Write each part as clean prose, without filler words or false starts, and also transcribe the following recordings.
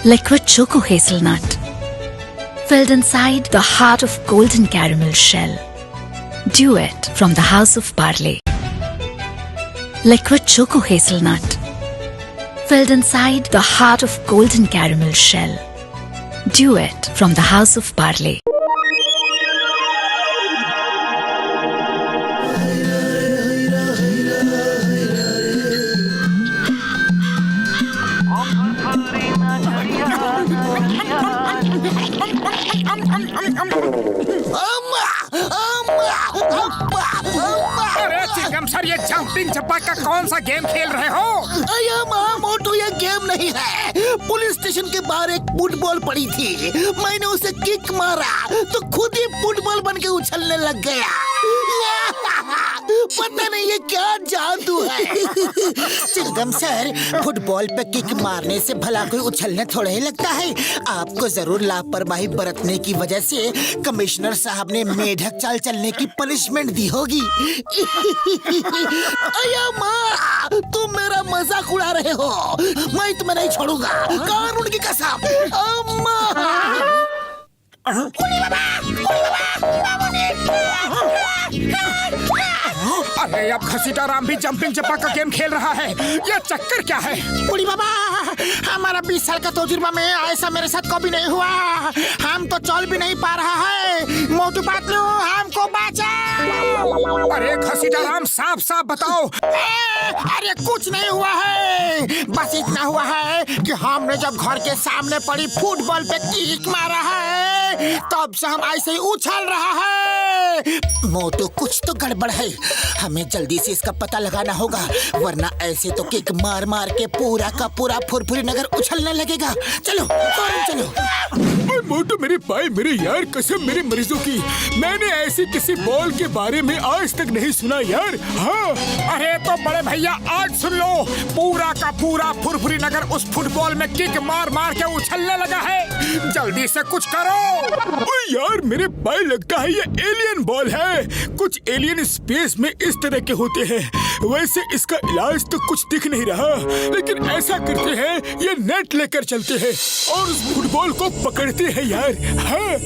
Liquid Choco Hazelnut, filled inside the heart of golden caramel shell. Duet from the House of Parle. Liquid Choco Hazelnut, filled inside the heart of golden caramel shell. Duet from the House of Parle. अरे Chingam sir, ये jumping चपाका कौन सा game खेल रहे हो? अरे माँ मोटू, ये गेम नहीं है। पुलिस स्टेशन के बाहर एक फुटबॉल पड़ी थी, मैंने उसे किक मारा तो खुद ही फुटबॉल बन के उछलने लग गया। पता नहीं ये क्या जादू है। चिंगम सर, फुटबॉल पे किक मारने से भला कोई उछलने थोड़ा ही लगता है। आपको जरूर लापरवाही बरतने की वजह से कमिश्नर साहब ने मेढक चाल चलने की पनिशमेंट दी होगी। अया माँ, तुम मेरा मजाक उड़ा रहे हो। मैं तुम्हें नहीं छोड़ूंगा, कानून की कसम। अम्मा! अरे अब घसीटा राम भी जंपिंग चपाका गेम खेल रहा है। ये चक्कर क्या है? बुढ़ी बाबा, हमारा 20 साल का तजुर्बा में ऐसा मेरे साथ कभी नहीं हुआ। हम तो चल भी नहीं पा रहा है। मोटू पतलू, हमको बचाओ। अरे घसीटा राम, साफ साफ बताओ। अरे कुछ नहीं हुआ है, बस इतना हुआ है कि हमने जब घर के सामने पड़ी फुटबॉल पे किक मारा है, तब से हम ऐसे ही उछल रहा है। मोटू, कुछ तो गड़बड़ है। हमें जल्दी से इसका पता लगाना होगा, वरना ऐसे तो किक मार मार के पूरा का पूरा फुरफुरी नगर उछलने लगेगा। चलो फौरन चलो। मोटू मेरे भाई, मेरे यार, कसम मेरे मरीजों की, मैंने ऐसी किसी बॉल के बारे में आज तक नहीं सुना यार। हाँ, अरे तो बड़े भैया आज सुन लो, पूरा का पूरा फुरफुरी नगर उस फुटबॉल में किक मार मार के उछलने लगा है। जल्दी से कुछ करो। ओ यार मेरे भाई, लगता है ये एलियन बॉल है। कुछ एलियन स्पेस में इस तरह के होते हैं। वैसे इसका इलाज तो कुछ दिख नहीं रहा, लेकिन ऐसा करते हैं, ये नेट लेकर चलते हैं और उस फुटबॉल को पकड़ते हैं यार। हाँ।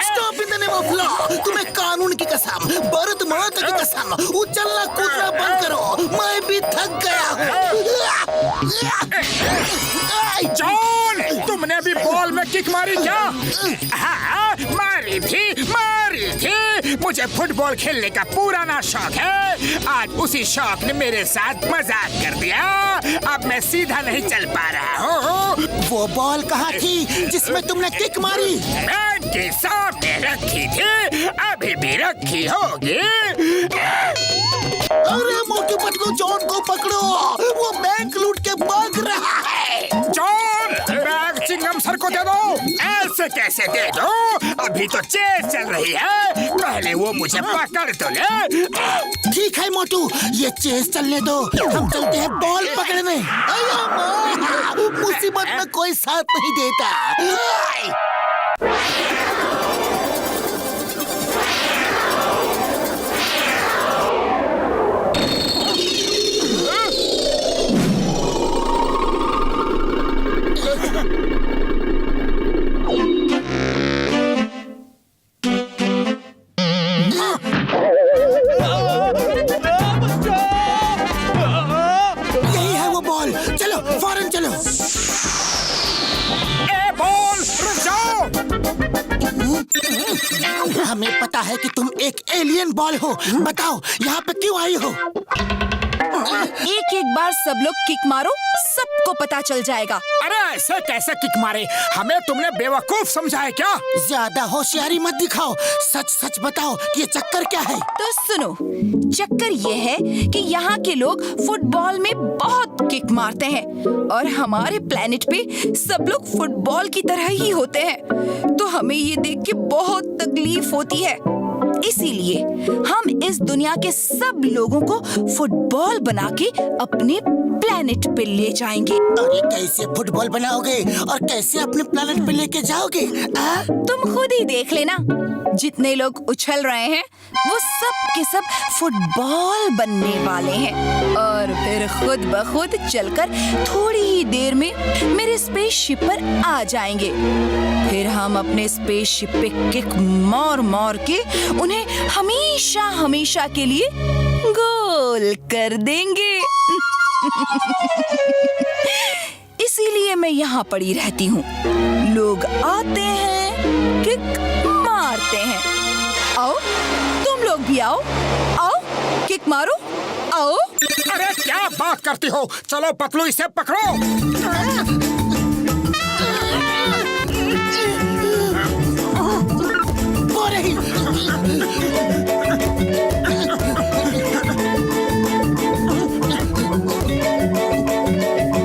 Stop in the name of law. तुम्हें कानून की कसम, भारत माता की कसम, उछलना कूदना बंद करो। मैं भी थक गया हूँ। जॉन, तुमने भी बॉल में किक मारी क्या? हाँ, मारी थी। मुझे फुटबॉल खेलने का पुराना शौक है। आज उसी शौक ने मेरे साथ मजाक कर दिया। अब मैं सीधा नहीं चल पा रहा हूँ। वो बॉल कहाँ थी जिसमें तुमने किक मारी? बैंक के सामने रखी थी, अभी भी रखी होगी। अरे मोटू पतलू, जॉन को पकड़ो, वो बैंक लूट के भाग रहा है। जॉन, बैग चिंगम सर को दे दो। ऐसे कैसे दे दो? अभी तो चेस चल रही है, पहले वो मुझे पकड़ तो ले। ठीक है मोटू, ये चेस चलने दो, हम चलते हैं बॉल पकड़ने। अया माँ, मुसीबत में कोई साथ नहीं देता। यही है वो बॉल, चलो फौरन चलो। ए बॉल, रुक जाओ। हमें पता है कि तुम एक एलियन बॉल हो। बताओ यहाँ पे क्यों आई हो? एक एक बार सब लोग किक मारो, सबको पता चल जाएगा। अरे ऐसे कैसे किक मारे? हमें तुमने बेवकूफ समझा है क्या? ज्यादा होशियारी मत दिखाओ, सच सच बताओ कि ये चक्कर क्या है। तो सुनो, चक्कर ये है कि यहाँ के लोग फुटबॉल में बहुत किक मारते हैं और हमारे प्लेनेट पे सब लोग फुटबॉल की तरह ही होते हैं। तो हमें ये देख के बहुत तकलीफ होती है। इसीलिए हम इस दुनिया के सब लोगों को फुटबॉल बना के अपने प्लेनेट पे ले जाएंगे। और ये कैसे फुटबॉल बनाओगे और कैसे अपने प्लेनेट पे लेके जाओगे? तुम खुद ही देख लेना। जितने लोग उछल रहे हैं वो सब के सब फुटबॉल बनने वाले हैं और फिर खुद ब खुद चलकर थोड़ी ही देर में मेरे स्पेसशिप पर आ जाएंगे। फिर हम अपने स्पेसशिप पे किक मार मार के उन्हें हमेशा हमेशा के लिए गोल कर देंगे। इसीलिए मैं यहाँ पड़ी रहती हूँ। लोग आते हैं, किक मारते हैं। आओ, तुम लोग भी आओ, आओ किक मारो, आओ। अरे क्या बात करती हो? चलो पतलू, इसे पकड़ो। वो रही।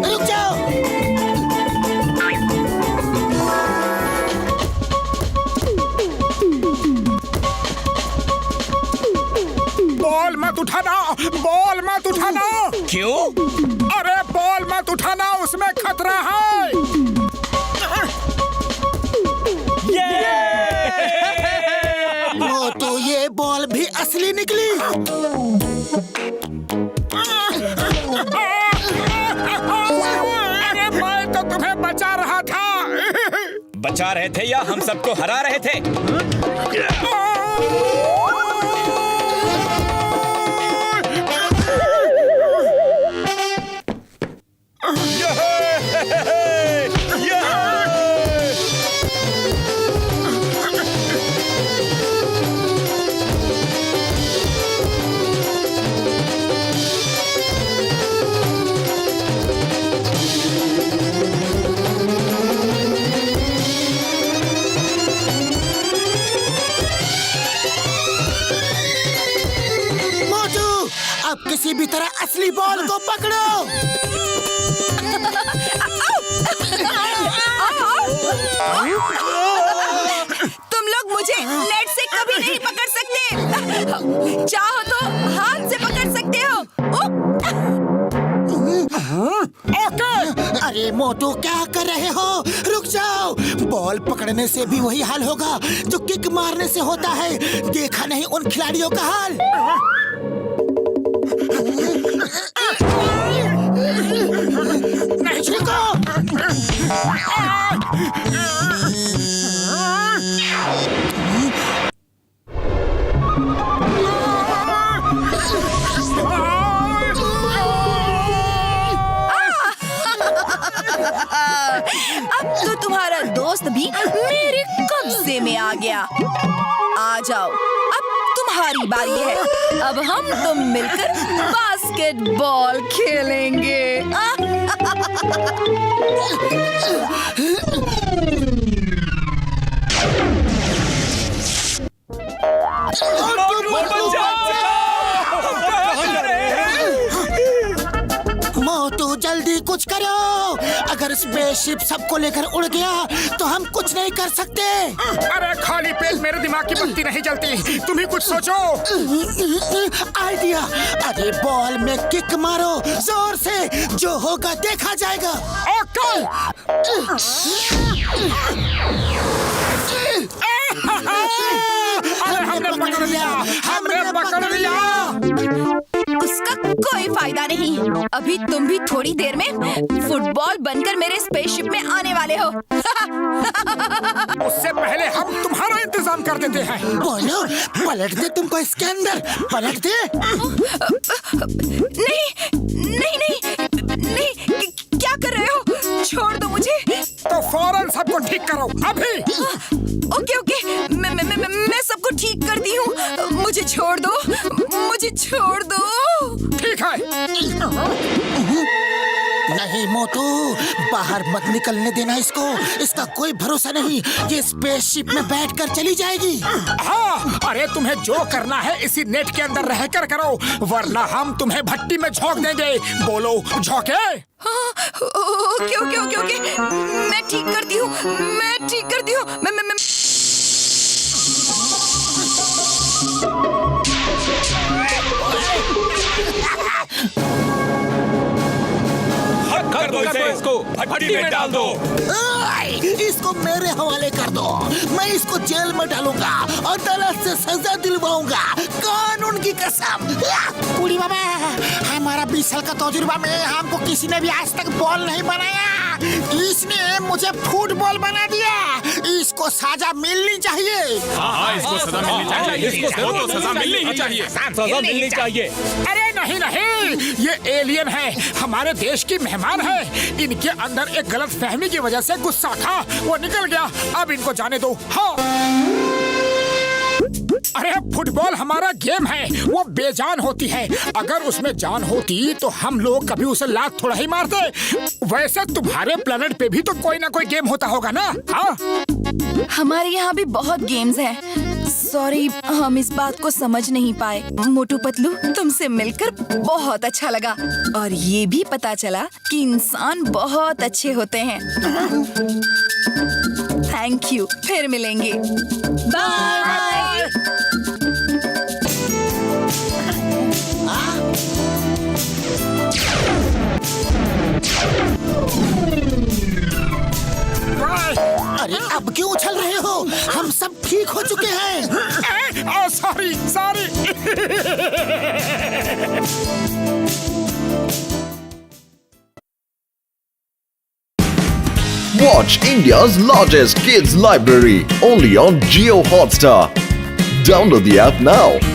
रुक जाओ। बॉल मत उठाना, बॉल मत उठाना। क्यों? अरे बॉल मत उठाना, उसमें खतरा है। मोटू, ये बॉल भी असली निकली। अरे मैं तो तुम्हें बचा रहा था। बचा रहे थे या हम सबको हरा रहे थे? अब किसी भी तरह असली बॉल को पकड़ो। तुम लोग मुझे नेट से कभी नहीं पकड़ सकते। चाहो तो हाथ से पकड़ सकते हो। अरे मोटू, क्या कर रहे हो? रुक जाओ। बॉल पकड़ने से भी वही हाल होगा जो किक मारने से होता है। देखा नहीं उन खिलाड़ियों का हाल? नहीं छूको। अब तो तुम्हारा दोस्त भी मेरे कब्जे में आ गया। आ जाओ, अब तुम्हारी बारी है। अब हम तुम मिलकर बास्केटबॉल खेलेंगे। मोटू, जल्दी कुछ करो। अगर स्पेसशिप सबको लेकर उड़ गया तो हम कुछ नहीं कर सकते। अरे खाली पेट मेरे दिमाग की बत्ती नहीं जलती। तुम ही कुछ सोचो। आइडिया। अरे बॉल में किक मारो जोर से, जो होगा देखा जाएगा। ओके। अरे हमने पकड़ लिया, हमने पकड़ लिया। उसका कोई फायदा नहीं। अभी तुम भी थोड़ी देर में फुटबॉल बनकर मेरे स्पेसशिप में आने वाले हो। उससे पहले हम तुम्हारा इंतजाम कर देते हैं। बोलो, पलट दे तुमको इसके अंदर। पलट दे। नहीं नहीं नहीं नहीं, क्या कर रहे हो? छोड़ दो मुझे। तो फौरन सबको ठीक करो अभी। ओके ओके, मैं सबको ठीक करती हूँ। मुझे छोड़ दो, मुझे छोड़ दो। ठीक है। नहीं मोटू, बाहर मत निकलने देना इसको। इसका कोई भरोसा नहीं। ये स्पेसशिप में बैठकर चली जाएगी। हाँ, अरे तुम्हें जो करना है इसी नेट के अंदर रहकर करो, वरना हम तुम्हें भट्टी में झोंक देंगे। बोलो, झोंके? ओके ओके ओके ओके, मैं ठीक करती हूँ, मैं ठीक करती हूँ। मैं भट्टी में डाल दो। इसको मेरे हवाले कर दो। मैं इसको जेल में डालूंगा, अदालत से सजा दिलवाऊंगा, कानून की कसम। बूढ़ी बाबा, हमारा 20 साल का तजुर्बा में हमको किसी ने भी आज तक बॉल नहीं बनाया। इसने मुझे फुटबॉल बना दिया। इसको सजा मिलनी चाहिए। हाँ, इसको सजा मिलनी चाहिए। इसको सजा मिलनी चाहिए। सजा मिलनी चाहिए। अरे नहीं नहीं, ये एलियन है, हमारे देश की मेहमान है। इनके अंदर एक गलत फहमी की वजह से गुस्सा था, वो निकल गया। अब इनको जाने दो। हाँ, अरे फुटबॉल हमारा गेम है, वो बेजान होती है। अगर उसमें जान होती तो हम लोग कभी उसे लात थोड़ा ही मारते। वैसे तुम्हारे प्लेनेट पे भी तो कोई ना कोई गेम होता होगा ना? हाँ, हमारे यहाँ भी बहुत गेम्स हैं। सॉरी, हम इस बात को समझ नहीं पाए। मोटू पतलू, तुमसे मिलकर बहुत अच्छा लगा और ये भी पता चला कि इंसान बहुत अच्छे होते हैं। थैंक यू, फिर मिलेंगे। बाय। अरे अब क्यों उछल रहे हो? हम सब ठीक हो चुके हैं। Sorry sorry. Watch India's largest kids library only on Jio Hotstar. Download the app now.